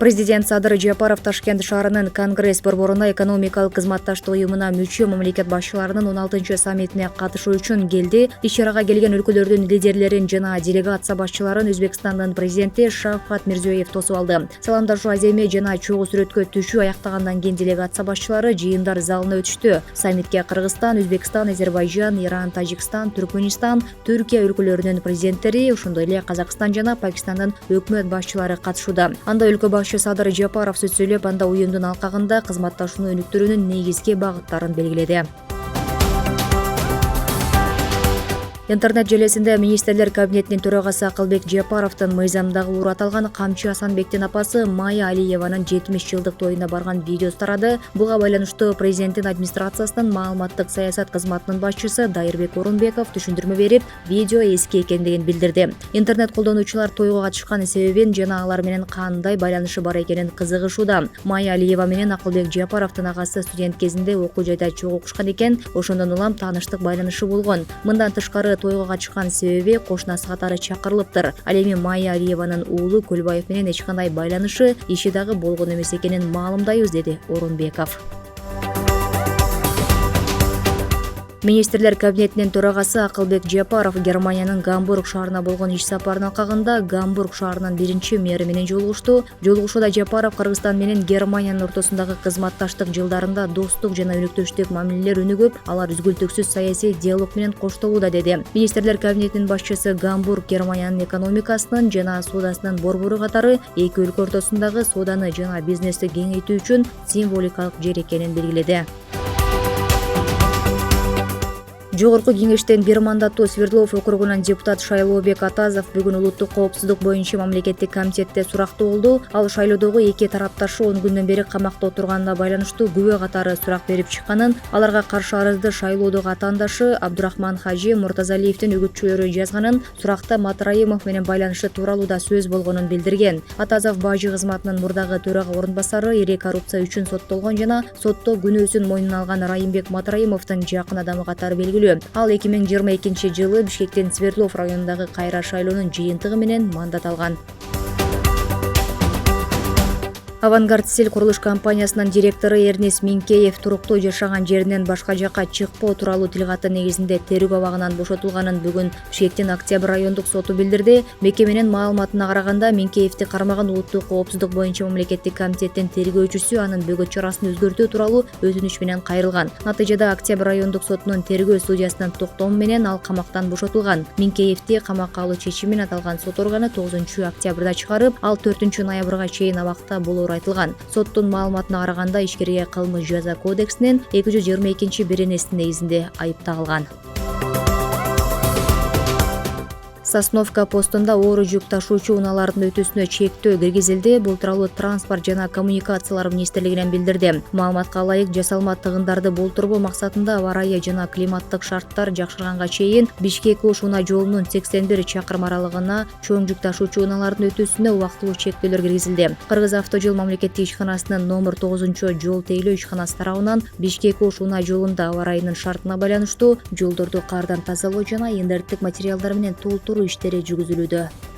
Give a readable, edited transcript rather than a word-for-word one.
Президент Садыр Жапаров Ташкент шаарынын Конгресс борборуна экономикалык кызматташтык уюмуна мүчө мамлекет башчыларынын 16 саммитине катышуу үчүн келди. Иш-чарага келген өлкөлөрдүн лидерлерин жана делегация башчыларын Өзбекстандын президенти Шавкат Мирзиёев тосуп алды. Саламдашуу аземи жана чогуу сүрөткө түшүү аяктагандан кийин делегация башчылары жыйындар залына өтүштү. Саммитке Кыргызстан, Өзбекстан, Азербайжан, Иран, Тажикстан, Түркмөнстан, Түркия өлкөлөрүнүн президенттери, ошондой эле Казакстан жана Пакистандын өкмөт башчылары катышууда. Анда өлкө башчы Садыр Жапаров сөз сүйлөп, анда уюмдун алкагында кызматташууну өнүктүрүүнүн негизги багыттарын белгиледи. Интернет желесинде министрлер кабинетинин төрагасы Акылбек Жапаровдун мыйзамдагы уур аталган Камчы Асанбектин апасы Майя Алиеванын 70 жылдык тоюна барган видеосу тарады. Буга байланыштуу президенттин администрациясынын маалыматтык саясат кызматынын башчысы Дайырбек Орунбеков түшүндүрмө берип, видео эски экендигин билдирди. Интернет колдонуучулар тойго катышкан себебин жана алар менен кандай байланышы бар экенин кызыгышууда. Майя Алиева менен Акылбек Жапаровдун агасы студент кезинде окуу жайда чогуу окушкан экен, ошондон улам тааныштык байланышы болгон. Мындан тышкары тойго катышкан себеби кошунасы катары чакырылыптыр. Ал эми Майя Алиеванын уулу Көлбаев менен эч кандай байланышы, иши дагы болгон эмес экенин маалымдайбыз, деди Орунбеков. Министрлер кабинетинин төрагасы Акылбек Жапаров Германиянын Гамбург шаарына болгон иш сапарынын алкагында Гамбург шаарынын биринчи мэри менен жолугушту. Жолугушууда Жапаров Кыргызстан менен Германиянын ортосундагы кызматташтык жылдарында достук жана өнөктөштүк мамилелер өнүгүп, алар үзгүлтүксүз саясий диалог менен коштолууда, деди. Министрлер кабинетинин башчысы Гамбург Германиянын экономикасынын жана соодасынын борбору катары эки өлкө ортосундагы сооданы жана бизнести кеңейтүү үчүн символикалык жер экенин белгиледи. Жогорку кеңештен бир мандаттуу Свердлов округунан депутат Шайлообек Атазов бүгүн улуттук коопсуздук боюнча мамлекеттик комитетте сурактуу болду. Ал шайлоодогу эки тарапташы 10 күндөн бери камакта отурганына байланыштуу күбө катары сурак берип чыкканын, аларга каршы арызды шайлоодогу атаандашы Абдурахман Хажи Муртазалиевдин үгүтчүлөрү жазганын, суракта Матраимов менен байланышы тууралуу да сөз болгонун билдирген. Атазов бажы кызматынын мурдагы төрага орун басары, ири коррупция үчүн соттолгон жана сотто күнөөсүн мойнуна алган Райымбек Матраимовдун жакын адамы катары белгилүү. Ал 2022 жылы Бишкектин Свердлов районундагы кайра шайлоонун жыйынтыгы менен мандат алган. Авангард Стиль курулуш компаниясынын директору Эрнис Минкеев туруктуу жашаган жеринен башка жакка чыкпоо тууралуу тил каты негизинде тергөө абагынан бошотулганын бүгүн Бишкектин Октябрь райондук соту билдирди. Мекеменин маалыматына караганда, Минкеевди кармаган улуттук коопсуздук боюнча мамлекеттик комитеттин тергөөчүсү анын бөгөт чарасын өзгөртүү тууралуу өтүнүч менен кайрылган. Натыйжада Октябрь райондук сотунун тергөө судьясынын токтому менен ал камактан бошотулган. Минкеевди камакка алуу чечимин аталган сот органы 9 октябрда чыгарып, ал 4 ноябрга чейин абакта болору айтылган. Соттун маалыматына караганда, ишкерге кылмыш жаза кодексинин 222 негизинде айып тагылган. Сосновка постунда оору жүк ташуучу унаалардын өтүүсүнө чектөө киргизилди. Бул тууралуу Транспорт жана коммуникациялар министрлигинен билдирди. Маалыматка ылайык, жасалма тыгындарды болтурбоо максатында аба ырайы жана климаттык шарттар жакшырганга чейин Бишкек-Ош унаа жолунун 81 чакырым аралыгына чоң жүк ташуучу унаалардын өтүүсүнө убактылуу чектөөлөр киргизилди. Кыргыз автожол мамлекеттик ишканасынын номер 9 жол тейлөө ишканасы тарабынан Бишкек-Ош унаа жолунда аба ырайынын шартына байланыштуу жолдорду кардан тазалоо жана инерттик материалдар менен толтуруу иштери жүргүзүлүүдө.